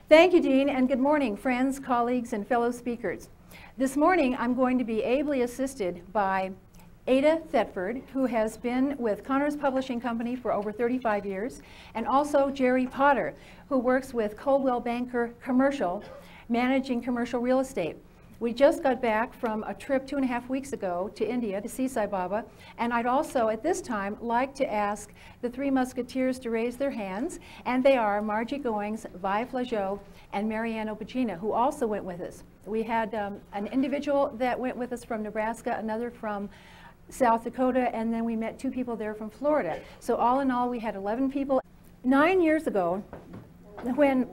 Thank you, Dean, and good morning, friends, colleagues, and fellow speakers. This morning, I'm going to be ably assisted by Ada Thetford, who has been with Connors Publishing Company for over 35 years, and also Jerry Potter, who works with Coldwell Banker Commercial, managing commercial real estate. We just got back from a trip 2.5 weeks ago to India to see Sai Baba, and I'd also at this time like to ask the three musketeers to raise their hands, and they are Margie Goings, Vi Flageau, and Marianne Opagina, who also went with us. We had an individual that went with us from Nebraska, another from South Dakota, and then we met 2 people there from Florida. So all in all, we had 11 people. 9 years ago, when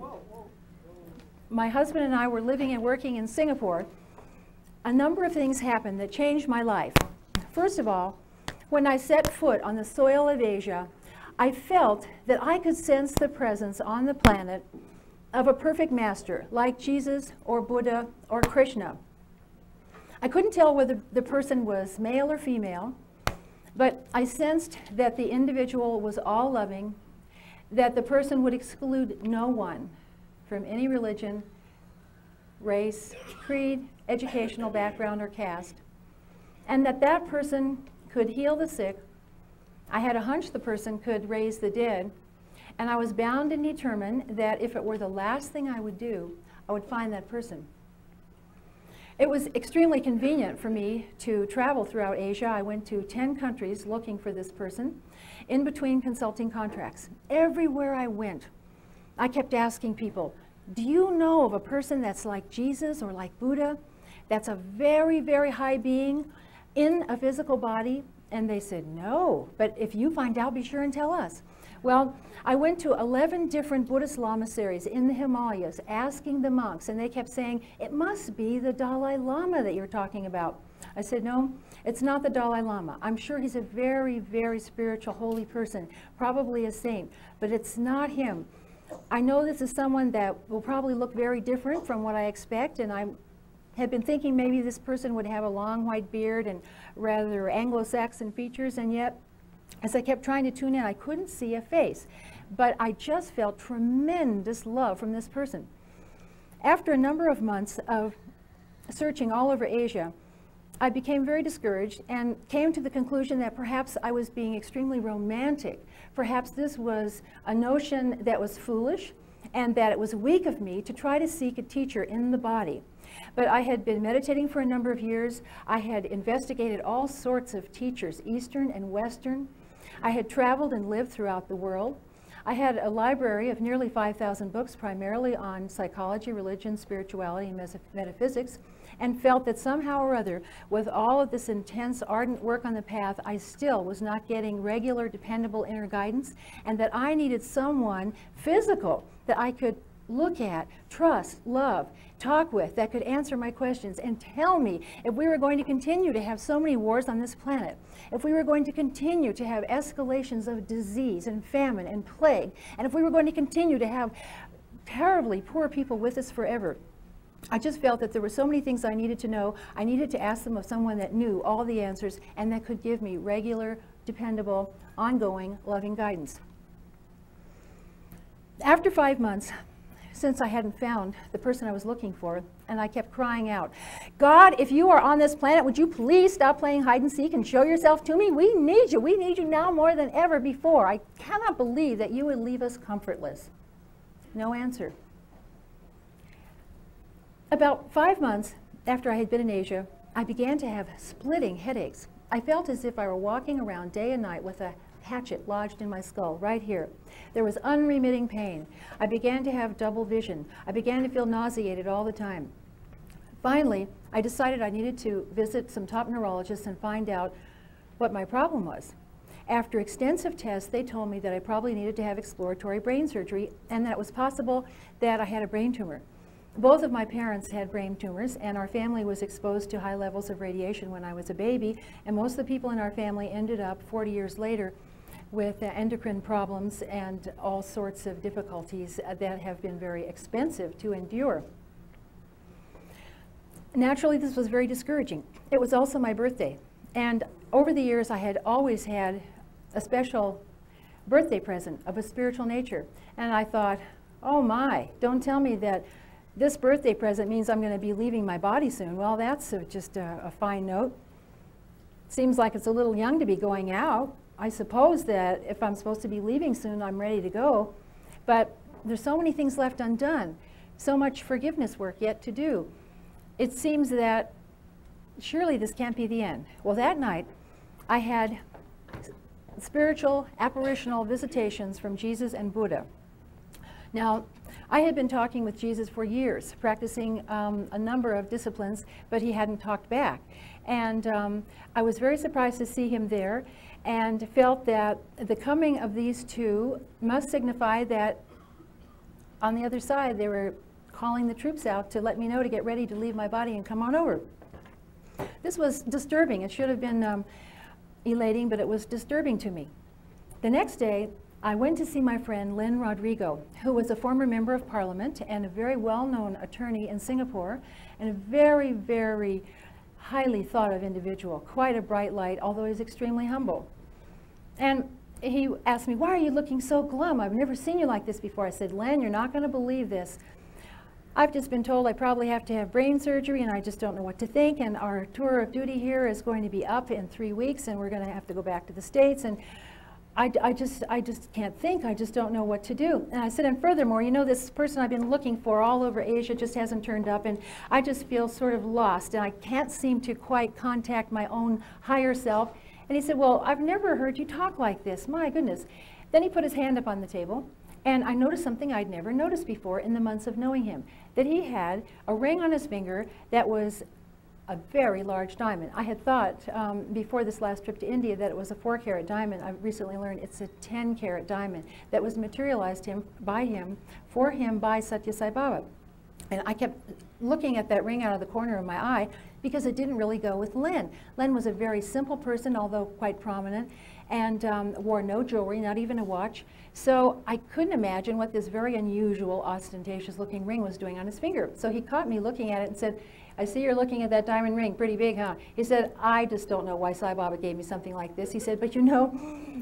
my husband and I were living and working in Singapore, a number of things happened that changed my life. First of all, when I set foot on the soil of Asia, I felt that I could sense the presence on the planet of a perfect master, like Jesus or Buddha or Krishna. I couldn't tell whether the person was male or female, but I sensed that the individual was all loving, that the person would exclude no one from any religion, race, creed, educational background, or caste, and that that person could heal the sick. I had a hunch the person could raise the dead, and I was bound and determined that if it were the last thing I would do, I would find that person. It was extremely convenient for me to travel throughout Asia. I went to 10 countries looking for this person, in between consulting contracts. Everywhere I went, I kept asking people, do you know of a person that's like Jesus or like Buddha, that's a very, very high being in a physical body? And they said, no, but if you find out, be sure and tell us. Well, I went to 11 different Buddhist lamaseries in the Himalayas, asking the monks, and they kept saying, it must be the Dalai Lama that you're talking about. I said, no, it's not the Dalai Lama. I'm sure he's a very, very spiritual, holy person, probably a saint, but it's not him. I know this is someone that will probably look very different from what I expect, and I had been thinking maybe this person would have a long white beard and rather Anglo-Saxon features, and yet as I kept trying to tune in, I couldn't see a face. But I just felt tremendous love from this person. After a number of months of searching all over Asia, I became very discouraged and came to the conclusion that perhaps I was being extremely romantic. Perhaps this was a notion that was foolish and that it was weak of me to try to seek a teacher in the body. But I had been meditating for a number of years. I had investigated all sorts of teachers, Eastern and Western. I had traveled and lived throughout the world. I had a library of nearly 5,000 books, primarily on psychology, religion, spirituality, and metaphysics, and felt that somehow or other, with all of this intense, ardent work on the path, I still was not getting regular, dependable inner guidance, and that I needed someone physical that I could look at, trust, love, talk with, that could answer my questions and tell me if we were going to continue to have so many wars on this planet, if we were going to continue to have escalations of disease and famine and plague, and if we were going to continue to have terribly poor people with us forever. I just felt that there were so many things I needed to know. I needed to ask them of someone that knew all the answers and that could give me regular, dependable, ongoing, loving guidance. After 5 months, since I hadn't found the person I was looking for, and I kept crying out, God, if you are on this planet, would you please stop playing hide and seek and show yourself to me? We need you. We need you now more than ever before. I cannot believe that you would leave us comfortless. No answer. About 5 months after I had been in Asia, I began to have splitting headaches. I felt as if I were walking around day and night with a hatchet lodged in my skull, right here. There was unremitting pain. I began to have double vision. I began to feel nauseated all the time. Finally, I decided I needed to visit some top neurologists and find out what my problem was. After extensive tests, they told me that I probably needed to have exploratory brain surgery and that it was possible that I had a brain tumor. Both of my parents had brain tumors, and our family was exposed to high levels of radiation when I was a baby, and most of the people in our family ended up 40 years later with endocrine problems and all sorts of difficulties that have been very expensive to endure. Naturally, this was very discouraging. It was also my birthday, and over the years I had always had a special birthday present of a spiritual nature, and I thought, oh my, don't tell me that this birthday present means I'm going to be leaving my body soon. Well, that's just a fine note. Seems like it's a little young to be going out. I suppose that if I'm supposed to be leaving soon, I'm ready to go. But there's so many things left undone, so much forgiveness work yet to do. It seems that surely this can't be the end. Well, that night, I had spiritual apparitional visitations from Jesus and Buddha. Now, I had been talking with Jesus for years, practicing a number of disciplines, but he hadn't talked back. And I was very surprised to see him there, and felt that the coming of these two must signify that on the other side they were calling the troops out to let me know to get ready to leave my body and come on over. This was disturbing. It should have been elating, but it was disturbing to me. The next day, I went to see my friend Lynn Rodrigo, who was a former member of Parliament and a very well-known attorney in Singapore, and a very, very highly thought of individual, quite a bright light, although he's extremely humble. And he asked me, why are you looking so glum? I've never seen you like this before. I said, Len, you're not going to believe this. I've just been told I probably have to have brain surgery, and I just don't know what to think, and our tour of duty here is going to be up in 3 weeks, and we're going to have to go back to the States, and I just can't think. I just don't know what to do. And I said, and furthermore, you know, this person I've been looking for all over Asia just hasn't turned up, and I just feel sort of lost, and I can't seem to quite contact my own higher self. And he said, well, I've never heard you talk like this. My goodness. Then he put his hand up on the table, and I noticed something I'd never noticed before in the months of knowing him, that he had a ring on his finger that was a very large diamond. I had thought before this last trip to India that it was a 4-carat diamond. I recently learned it's a 10-carat diamond that was materialized by Sathya Sai Baba. And I kept looking at that ring out of the corner of my eye because it didn't really go with Len. Len was a very simple person, although quite prominent, and wore no jewelry, not even a watch. So I couldn't imagine what this very unusual, ostentatious-looking ring was doing on his finger. So he caught me looking at it and said, I see you're looking at that diamond ring, pretty big, huh? He said, I just don't know why Sai Baba gave me something like this. He said, but you know,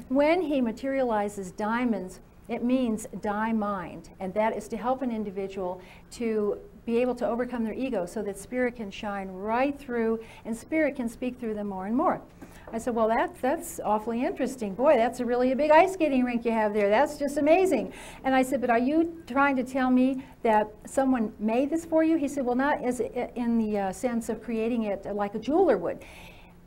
when he materializes diamonds, it means mind, and that is to help an individual to be able to overcome their ego so that spirit can shine right through and spirit can speak through them more and more. I said, well, that's awfully interesting. Boy, that's really a big ice skating rink you have there. That's just amazing. And I said, but are you trying to tell me that someone made this for you? He said, well, not as in the sense of creating it like a jeweler would.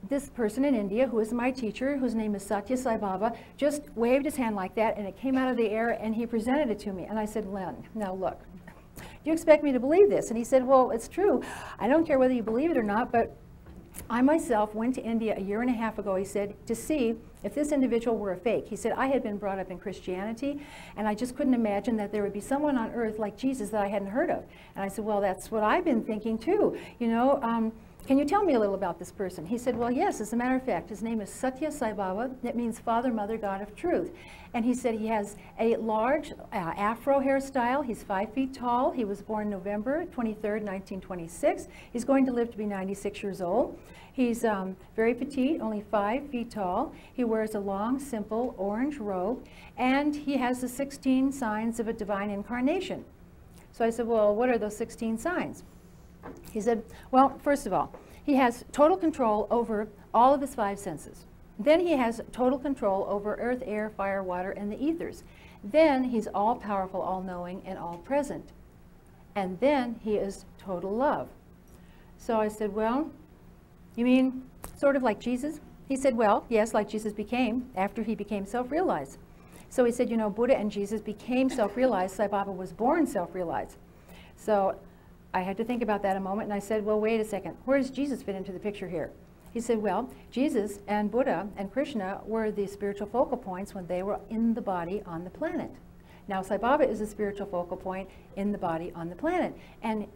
This person in India, who is my teacher, whose name is Sathya Sai Baba, just waved his hand like that, and it came out of the air, and he presented it to me. And I said, Len, now look, do you expect me to believe this? And he said, well, it's true. I don't care whether you believe it or not, but I myself went to India a year and a half ago, he said, to see if this individual were a fake. He said, I had been brought up in Christianity, and I just couldn't imagine that there would be someone on earth like Jesus that I hadn't heard of. And I said, well, that's what I've been thinking too. You know, can you tell me a little about this person? He said, well, yes, as a matter of fact, his name is Sathya Sai Baba. It means Father, Mother, God of Truth. And he said he has a large afro hairstyle. He's 5 feet tall. He was born November 23rd, 1926. He's going to live to be 96 years old. He's very petite, only 5 feet tall. He wears a long, simple orange robe, and he has the 16 signs of a divine incarnation. So I said, well, what are those 16 signs? He said, well, first of all, he has total control over all of his 5 senses. Then he has total control over earth, air, fire, water, and the ethers. Then he's all-powerful, all-knowing, and all-present. And then he is total love. So I said, well, you mean sort of like Jesus? He said, well, yes, like Jesus became after he became self-realized. So he said, you know, Buddha and Jesus became self-realized. Sai Baba was born self-realized. So I had to think about that a moment, and I said, well, wait a second. Where does Jesus fit into the picture here? He said, well, Jesus and Buddha and Krishna were the spiritual focal points when they were in the body on the planet. Now, Sai Baba is a spiritual focal point in the body on the planet. And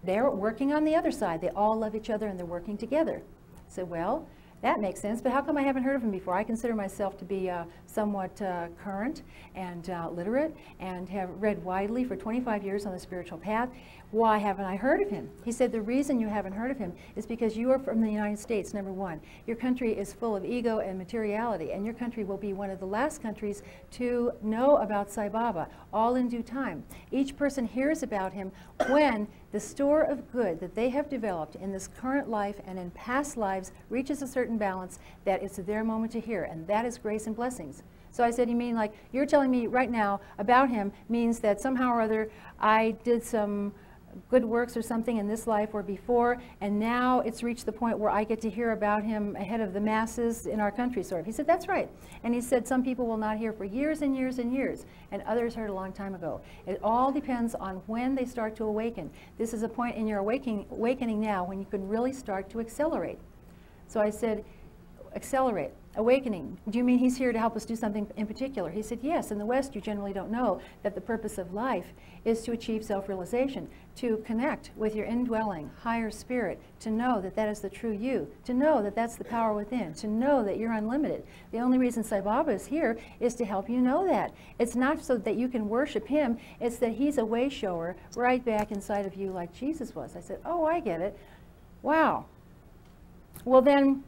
they're working on the other side. They all love each other, and they're working together. I said, well, that makes sense, but how come I haven't heard of him before? I consider myself to be somewhat current and literate and have read widely for 25 years on the spiritual path. Why haven't I heard of him? He said, the reason you haven't heard of him is because you are from the United States, number one. Your country is full of ego and materiality, and your country will be one of the last countries to know about Sai Baba, all in due time. Each person hears about him when the store of good that they have developed in this current life and in past lives reaches a certain balance, that it's their moment to hear, and that is grace and blessings. So I said, you mean like you're telling me right now about him means that somehow or other I did some good works or something in this life or before, and now it's reached the point where I get to hear about him ahead of the masses in our country, sort of. He said, that's right. And he said, some people will not hear for years and years and years, and others heard a long time ago. It all depends on when they start to awaken. This is a point in your awakening now when you can really start to accelerate. So I said, accelerate. Awakening. Do you mean he's here to help us do something in particular? He said, yes. In the West, you generally don't know that the purpose of life is to achieve self-realization, to connect with your indwelling higher spirit, to know that that is the true you, to know that that's the power within, to know that you're unlimited. The only reason Sai Baba is here is to help you know that. It's not so that you can worship him, it's that he's a way shower right back inside of you like Jesus was. I said, oh, I get it. Wow. Well then,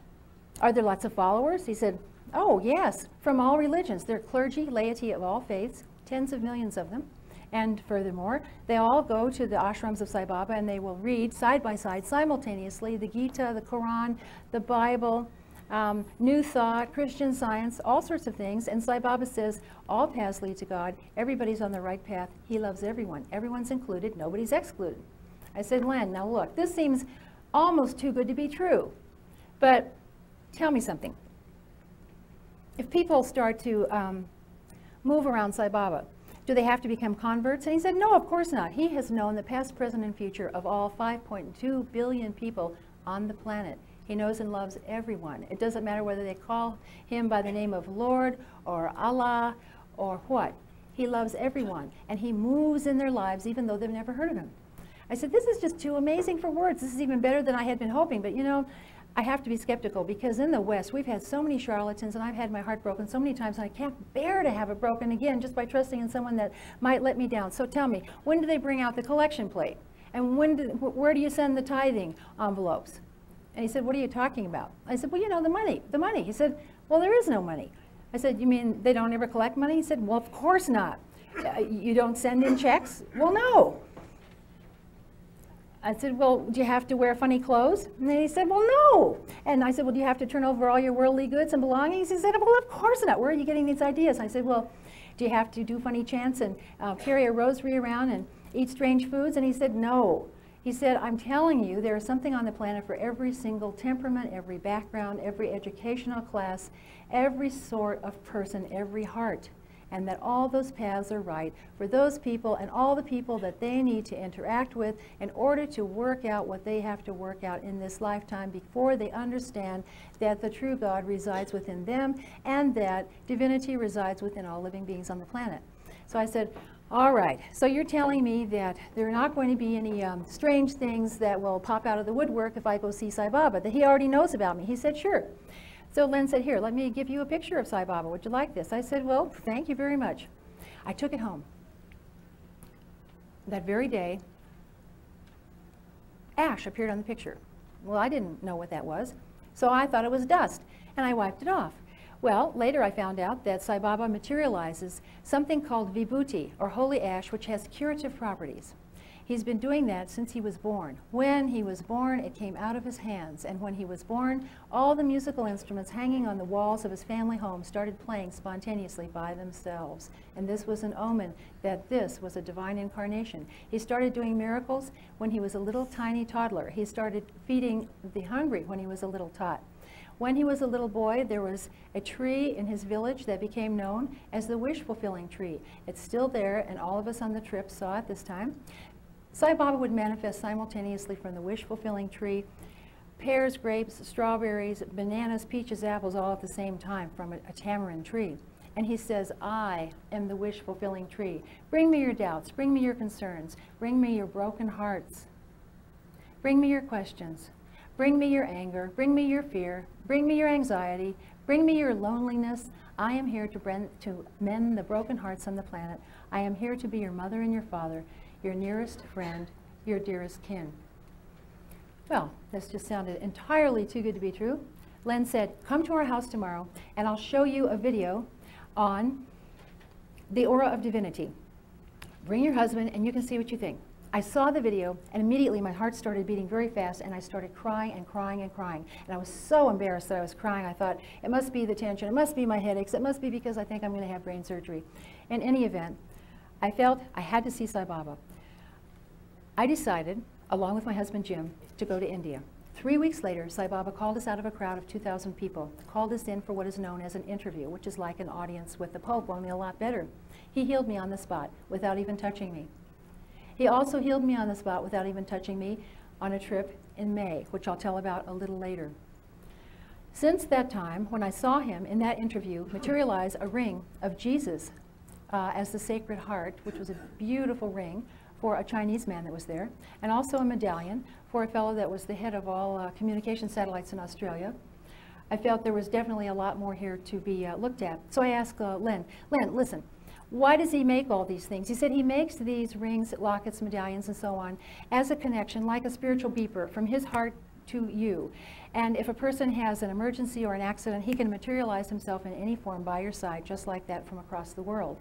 are there lots of followers? He said, oh, yes, from all religions. They're clergy, laity of all faiths, tens of millions of them. And furthermore, they all go to the ashrams of Sai Baba and they will read side by side, simultaneously, the Gita, the Quran, the Bible, New Thought, Christian Science, all sorts of things. And Sai Baba says, all paths lead to God. Everybody's on the right path. He loves everyone. Everyone's included. Nobody's excluded. I said, Len, now look, this seems almost too good to be true. But tell me something. If people start to move around Sai Baba, do they have to become converts? And he said, no, of course not. He has known the past, present, and future of all 5.2 billion people on the planet. He knows and loves everyone. It doesn't matter whether they call him by the name of Lord or Allah or what. He loves everyone, and he moves in their lives even though they've never heard of him. I said, this is just too amazing for words. This is even better than I had been hoping, but you know, I have to be skeptical because in the West, we've had so many charlatans and I've had my heart broken so many times and I can't bear to have it broken again just by trusting in someone that might let me down. So tell me, when do they bring out the collection plate? And where do you send the tithing envelopes? And he said, what are you talking about? I said, well, you know, the money. He said, well, there is no money. I said, you mean they don't ever collect money? He said, well, of course not. You don't send in checks? Well, no. I said, well, do you have to wear funny clothes? And then he said, well, no. And I said, well, do you have to turn over all your worldly goods and belongings? He said, well, of course not. Where are you getting these ideas? I said, well, do you have to do funny chants and carry a rosary around and eat strange foods? And he said, no. He said, I'm telling you, there is something on the planet for every single temperament, every background, every educational class, every sort of person, every heart. And that all those paths are right for those people and all the people that they need to interact with in order to work out what they have to work out in this lifetime before they understand that the true God resides within them and that divinity resides within all living beings on the planet. So I said, all right, so you're telling me that there are not going to be any strange things that will pop out of the woodwork if I go see Sai Baba, that he already knows about me. He said, sure. So Len said, here, let me give you a picture of Sai Baba. Would you like this? I said, well, thank you very much. I took it home. That very day, ash appeared on the picture. Well, I didn't know what that was, so I thought it was dust, and I wiped it off. Well, later I found out that Sai Baba materializes something called vibhuti, or holy ash, which has curative properties. He's been doing that since he was born. When he was born, it came out of his hands. And when he was born, all the musical instruments hanging on the walls of his family home started playing spontaneously by themselves. And this was an omen that this was a divine incarnation. He started doing miracles when he was a little tiny toddler. He started feeding the hungry when he was a little tot. When he was a little boy, there was a tree in his village that became known as the wish-fulfilling tree. It's still there, and all of us on the trip saw it this time. Sai Baba would manifest simultaneously from the wish-fulfilling tree, pears, grapes, strawberries, bananas, peaches, apples, all at the same time from a tamarind tree. And he says, I am the wish-fulfilling tree. Bring me your doubts, bring me your concerns, bring me your broken hearts, bring me your questions, Bring me your anger, bring me your fear, bring me your anxiety, bring me your loneliness. I am here to mend the broken hearts on the planet. I am here to be your mother and your father, your nearest friend, your dearest kin. Well, this just sounded entirely too good to be true. Len said, come to our house tomorrow and I'll show you a video on the aura of divinity. Bring your husband and you can see what you think. I saw the video and immediately my heart started beating very fast and I started crying and crying and crying. And I was so embarrassed that I was crying. I thought, it must be the tension, it must be my headaches, it must be because I think I'm going to have brain surgery. In any event, I felt I had to see Sai Baba. I decided, along with my husband Jim, to go to India. 3 weeks later, Sai Baba called us out of a crowd of 2,000 people, called us in for what is known as an interview, which is like an audience with the Pope, only a lot better. He healed me on the spot without even touching me. He also healed me on the spot without even touching me on a trip in May, which I'll tell about a little later. Since that time, when I saw him in that interview materialize a ring of Jesus as the Sacred Heart, which was a beautiful ring for a Chinese man that was there, and also a medallion for a fellow that was the head of all communication satellites in Australia, I felt there was definitely a lot more here to be looked at. So I asked Len, listen, why does he make all these things? He said he makes these rings, lockets, medallions, and so on as a connection, like a spiritual beeper from his heart to you. And if a person has an emergency or an accident, he can materialize himself in any form by your side, just like that from across the world.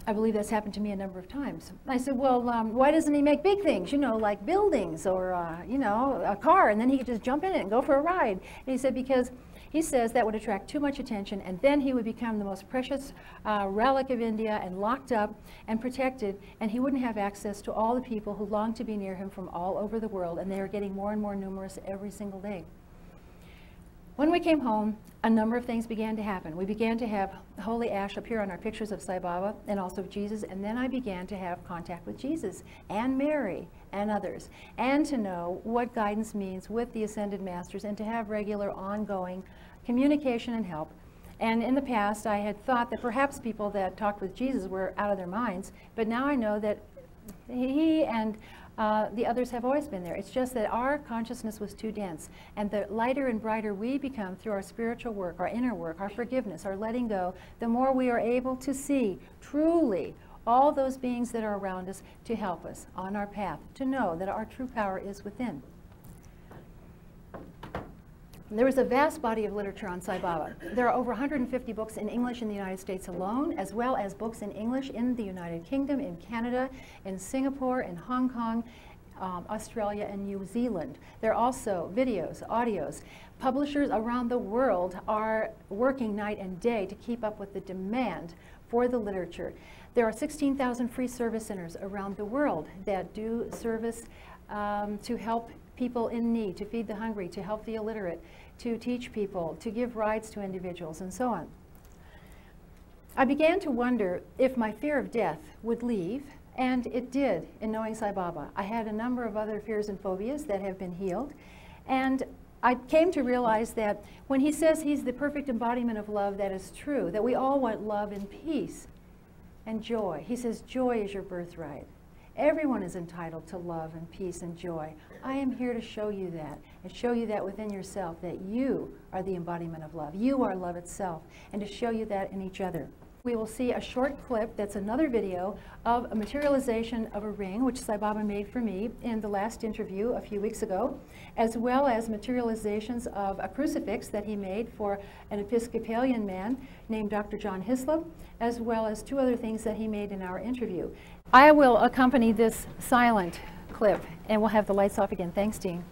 I believe that's happened to me a number of times. I said, well, why doesn't he make big things, you know, like buildings or, you know, a car, and then he could just jump in it and go for a ride? And he said, because he says that would attract too much attention, and then he would become the most precious relic of India and locked up and protected, and he wouldn't have access to all the people who long to be near him from all over the world, and they are getting more and more numerous every single day. When we came home, a number of things began to happen. We began to have holy ash appear on our pictures of Sai Baba and also of Jesus, and then I began to have contact with Jesus and Mary and others, and to know what guidance means with the Ascended Masters, and to have regular ongoing communication and help. And in the past, I had thought that perhaps people that talked with Jesus were out of their minds, but now I know that he and the others have always been there. It's just that our consciousness was too dense, and the lighter and brighter we become through our spiritual work, our inner work, our forgiveness, our letting go, the more we are able to see truly all those beings that are around us to help us on our path, to know that our true power is within. There is a vast body of literature on Sai Baba. There are over 150 books in English in the United States alone, as well as books in English in the United Kingdom, in Canada, in Singapore, in Hong Kong, Australia, and New Zealand. There are also videos, audios. Publishers around the world are working night and day to keep up with the demand for the literature. There are 16,000 free service centers around the world that do service to help people in need, to feed the hungry, to help the illiterate, to teach people, to give rides to individuals, and so on. I began to wonder if my fear of death would leave, and it did in knowing Sai Baba. I had a number of other fears and phobias that have been healed, and I came to realize that when he says he's the perfect embodiment of love, that is true, that we all want love and peace and joy. He says joy is your birthright. Everyone is entitled to love and peace and joy. I am here to show you that, and show you that within yourself, that you are the embodiment of love. You are love itself, and to show you that in each other. We will see a short clip that's another video of a materialization of a ring, which Sai Baba made for me in the last interview a few weeks ago, as well as materializations of a crucifix that he made for an Episcopalian man named Dr. John Hislop, as well as two other things that he made in our interview. I will accompany this silent clip, and we'll have the lights off again. Thanks, Dean.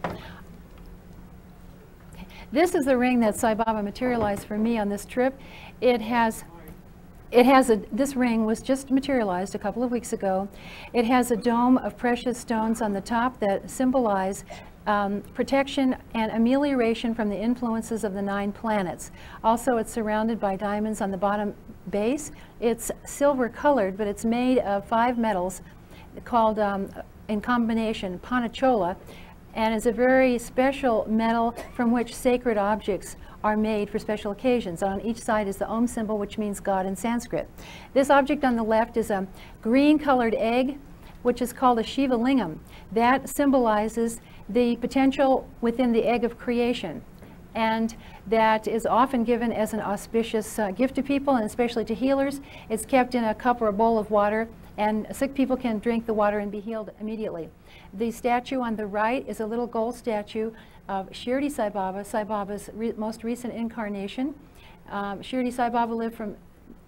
This is the ring that Sai Baba materialized for me on this trip. This ring was just materialized a couple of weeks ago. It has a dome of precious stones on the top that symbolize protection and amelioration from the influences of the 9 planets. Also, it's surrounded by diamonds on the bottom base. It's silver colored, but it's made of 5 metals called, in combination, panachola, and is a very special metal from which sacred objects are made for special occasions. On each side is the Om symbol, which means God in Sanskrit. This object on the left is a green colored egg which is called a Shiva Lingam. That symbolizes the potential within the egg of creation. And that is often given as an auspicious gift to people, and especially to healers. It's kept in a cup or a bowl of water, and sick people can drink the water and be healed immediately. The statue on the right is a little gold statue of Shirdi Sai Baba, Sai Baba's most recent incarnation. Shirdi Sai Baba lived from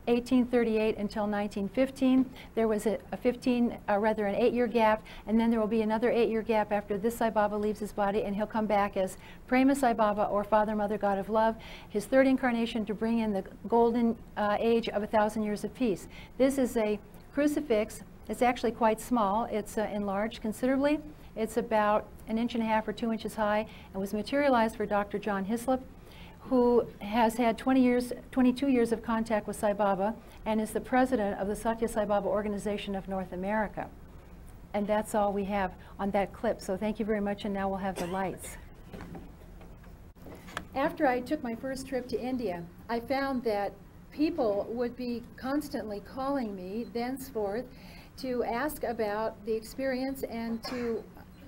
1838 until 1915. There was an 8-year gap, and then there will be another 8-year gap after this Sai Baba leaves his body, and he'll come back as Prema Sai Baba, or Father, Mother, God of Love, his third incarnation to bring in the golden age of 1,000 years of peace. This is a crucifix. It's actually quite small. It's enlarged considerably. It's about 1.5 inches or 2 inches high, and was materialized for Dr. John Hislop, who has had 22 years of contact with Sai Baba and is the president of the Sathya Sai Baba Organization of North America. And that's all we have on that clip. So thank you very much, and now we'll have the lights. After I took my first trip to India, I found that people would be constantly calling me thenceforth to ask about the experience and to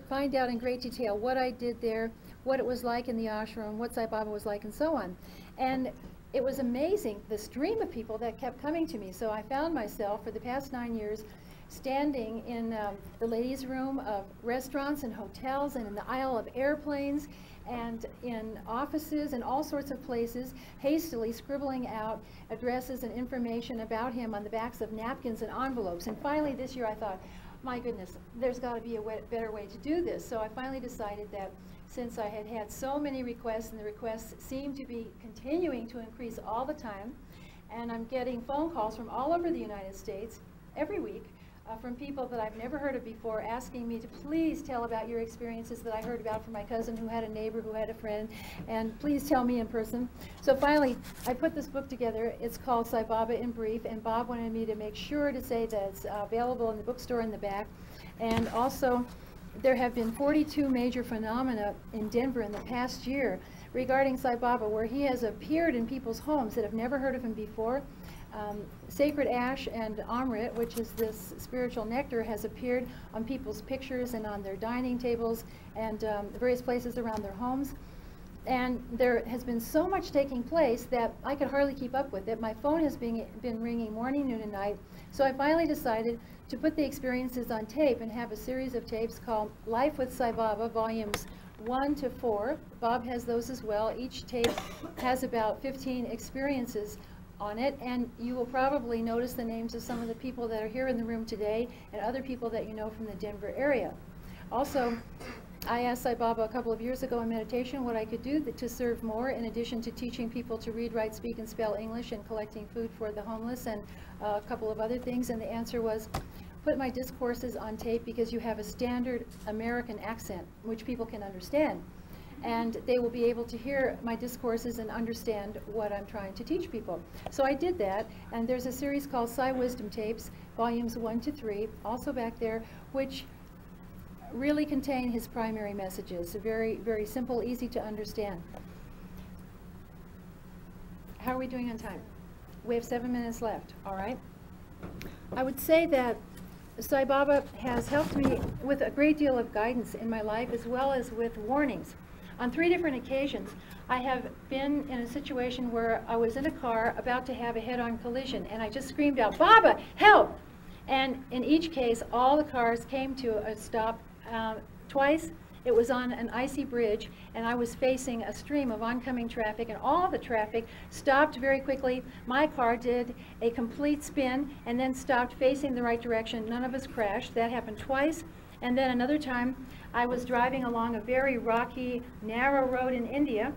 find out in great detail what I did there, what it was like in the ashram, what Sai Baba was like, and so on. And it was amazing, the stream of people that kept coming to me. So I found myself, for the past 9 years, standing in the ladies' room of restaurants and hotels, and in the aisle of airplanes, and in offices and all sorts of places, hastily scribbling out addresses and information about him on the backs of napkins and envelopes. And finally this year I thought, my goodness, there's got to be a better way to do this. So I finally decided that since I had had so many requests, and the requests seem to be continuing to increase all the time, and I'm getting phone calls from all over the United States every week from people that I've never heard of before, asking me to please tell about your experiences that I heard about from my cousin who had a neighbor who had a friend, and please tell me in person. So finally, I put this book together. It's called Sai Baba in Brief, and Bob wanted me to make sure to say that it's available in the bookstore in the back. And also, there have been 42 major phenomena in Denver in the past year regarding Sai Baba, where he has appeared in people's homes that have never heard of him before. Sacred ash and amrit, which is this spiritual nectar, has appeared on people's pictures and on their dining tables and various places around their homes. And there has been so much taking place that I could hardly keep up with it. My phone has been ringing morning, noon, and night. So I finally decided to put the experiences on tape and have a series of tapes called Life with Sai Baba, volumes 1 to 4. Bob has those as well. Each tape has about 15 experiences on it, and you will probably notice the names of some of the people that are here in the room today and other people that you know from the Denver area. Also, I asked Sai Baba a couple of years ago in meditation what I could do to serve more, in addition to teaching people to read, write, speak, and spell English, and collecting food for the homeless, and a couple of other things. And the answer was, put my discourses on tape, because you have a standard American accent which people can understand, and they will be able to hear my discourses and understand what I'm trying to teach people. So I did that, and there's a series called Sai Wisdom Tapes, volumes 1 to 3, also back there, which really contain his primary messages. Very, very simple, easy to understand. How are we doing on time? We have 7 minutes left, all right? I would say that Sai Baba has helped me with a great deal of guidance in my life, as well as with warnings. On 3 different occasions, I have been in a situation where I was in a car about to have a head-on collision, and I just screamed out, "Baba, help!" And in each case, all the cars came to a stop. Twice, it was on an icy bridge, and I was facing a stream of oncoming traffic, and all the traffic stopped very quickly. My car did a complete spin and then stopped facing the right direction. None of us crashed. That happened twice. And then another time, I was driving along a very rocky, narrow road in India,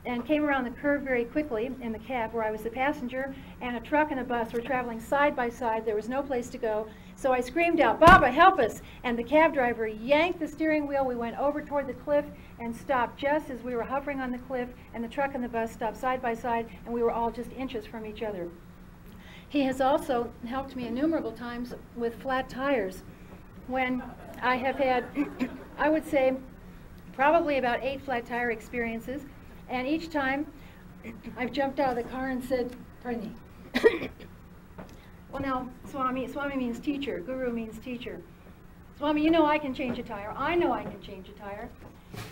and came around the curve very quickly in the cab, where I was the passenger, and a truck and a bus were traveling side by side. There was no place to go. So I screamed out, "Baba, help us!" And the cab driver yanked the steering wheel. We went over toward the cliff and stopped just as we were hovering on the cliff, and the truck and the bus stopped side by side, and we were all just inches from each other. He has also helped me innumerable times with flat tires, when I have had, I would say, probably about 8 flat tire experiences, and each time I've jumped out of the car and said, "Pardon me." Well, now, Swami means teacher, Guru means teacher. Swami, you know I can change a tire. I know I can change a tire,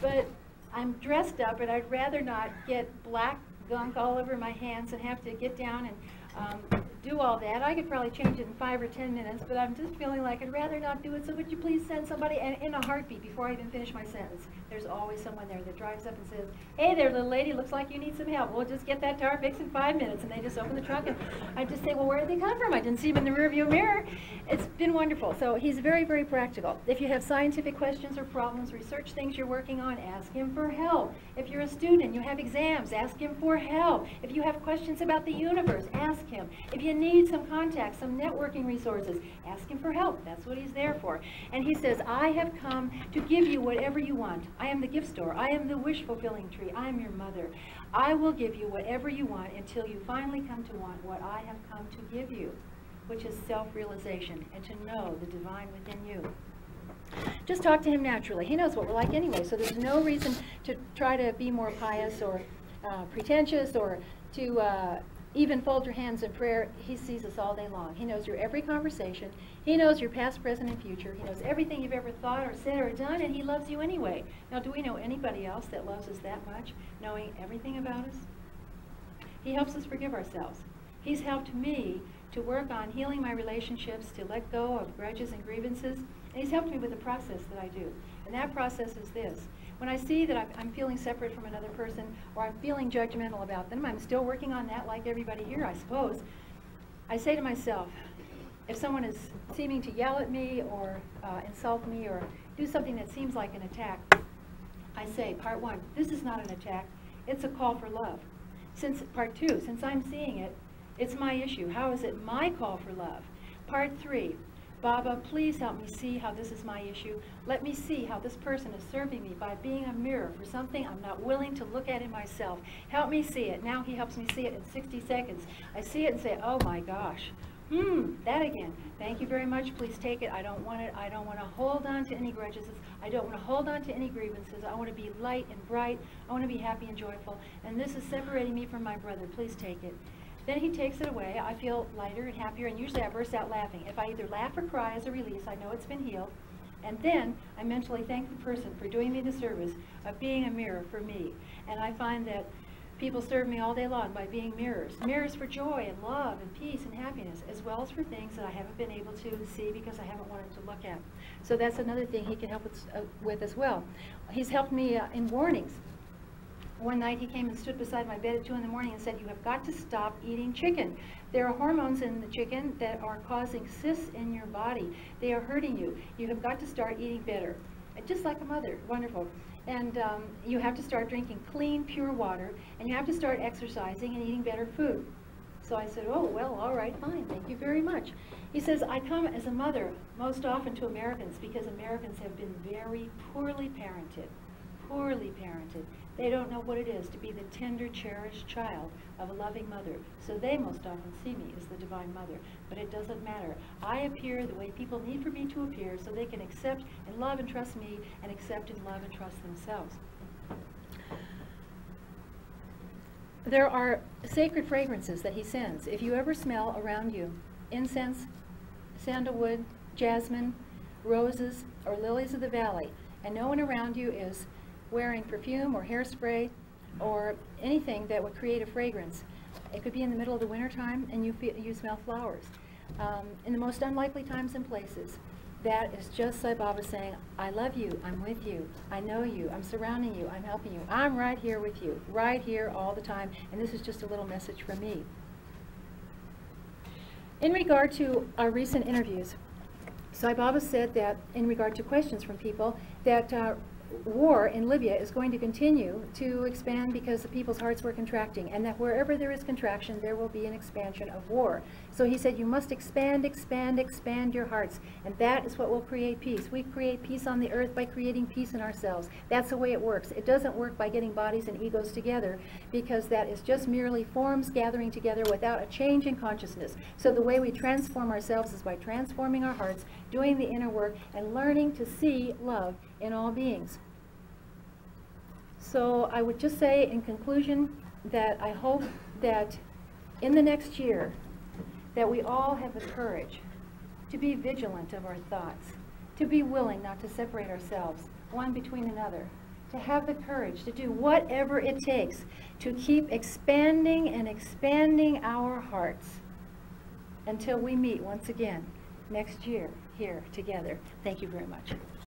but I'm dressed up, and I'd rather not get black gunk all over my hands and have to get down and do all that. I could probably change it in 5 or 10 minutes, but I'm just feeling like I'd rather not do it, so would you please send somebody? And in a heartbeat, before I even finish my sentence, there's always someone there that drives up and says, hey there, little lady, looks like you need some help. We'll just get that tire fixed in 5 minutes. And they just open the trunk, and I just say, well, where did they come from? I didn't see them in the rearview mirror. It's been wonderful. So he's very, very practical. If you have scientific questions or problems, research things you're working on, ask him for help. If you're a student and you have exams, ask him for help. If you have questions about the universe, ask him. If you need some contacts, some networking resources, ask him for help. That's what he's there for. And he says, I have come to give you whatever you want. I am the gift store. I am the wish-fulfilling tree. I am your mother. I will give you whatever you want until you finally come to want what I have come to give you, which is self-realization and to know the divine within you. Just talk to him naturally. He knows what we're like anyway, so there's no reason to try to be more pious or pretentious or to even fold your hands in prayer. He sees us all day long. He knows your every conversation. He knows your past, present, and future. He knows everything you've ever thought or said or done, and he loves you anyway. Now, do we know anybody else that loves us that much, knowing everything about us? He helps us forgive ourselves. He's helped me to work on healing my relationships, to let go of grudges and grievances, and he's helped me with the process that I do. And that process is this. When I see that I'm feeling separate from another person, or I'm feeling judgmental about them, I'm still working on that like everybody here, I suppose. I say to myself, if someone is seeming to yell at me or insult me or do something that seems like an attack, I say, part 1, this is not an attack, it's a call for love. Part 2, since I'm seeing it, it's my issue. How is it my call for love? Part 3, Baba, please help me see how this is my issue. Let me see how this person is serving me by being a mirror for something I'm not willing to look at in myself. Help me see it. Now he helps me see it in 60 seconds. I see it and say, oh my gosh. That again. Thank you very much. Please take it. I don't want it. I don't want to hold on to any grudges. I don't want to hold on to any grievances. I want to be light and bright. I want to be happy and joyful. And this is separating me from my brother. Please take it. Then he takes it away. I feel lighter and happier, and usually I burst out laughing. If I either laugh or cry as a release, I know it's been healed. And then I mentally thank the person for doing me the service of being a mirror for me. And I find that people serve me all day long by being mirrors. Mirrors for joy and love and peace and happiness, as well as for things that I haven't been able to see because I haven't wanted to look at. So that's another thing he can help with as well. He's helped me in warnings. One night he came and stood beside my bed at 2 in the morning and said, you have got to stop eating chicken. There are hormones in the chicken that are causing cysts in your body. They are hurting you. You have got to start eating better. Just like a mother. Wonderful. And you have to start drinking clean, pure water, and you have to start exercising and eating better food. So I said, oh, well, all right, fine. Thank you very much. He says, I come as a mother most often to Americans because Americans have been very poorly parented. Poorly parented. They don't know what it is to be the tender, cherished child of a loving mother. So they most often see me as the Divine Mother. But it doesn't matter. I appear the way people need for me to appear so they can accept and love and trust me and accept and love and trust themselves. There are sacred fragrances that he sends. If you ever smell around you incense, sandalwood, jasmine, roses, or lilies of the valley, and no one around you is wearing perfume or hairspray or anything that would create a fragrance. It could be in the middle of the winter time and you smell flowers. In the most unlikely times and places, that is just Sai Baba saying, I love you, I'm with you, I know you, I'm surrounding you, I'm helping you, I'm right here with you, right here all the time, and this is just a little message from me. In regard to our recent interviews, Sai Baba said that in regard to questions from people that war in Libya is going to continue to expand because the people's hearts were contracting, and that wherever there is contraction, there will be an expansion of war. So he said, you must expand, expand, expand your hearts, and that is what will create peace. We create peace on the earth by creating peace in ourselves. That's the way it works. It doesn't work by getting bodies and egos together, because that is just merely forms gathering together without a change in consciousness. So the way we transform ourselves is by transforming our hearts, doing the inner work, and learning to see love in all beings. So I would just say in conclusion that I hope that in the next year that we all have the courage to be vigilant of our thoughts, to be willing not to separate ourselves one between another, to have the courage to do whatever it takes to keep expanding and expanding our hearts until we meet once again next year here together. Thank you very much.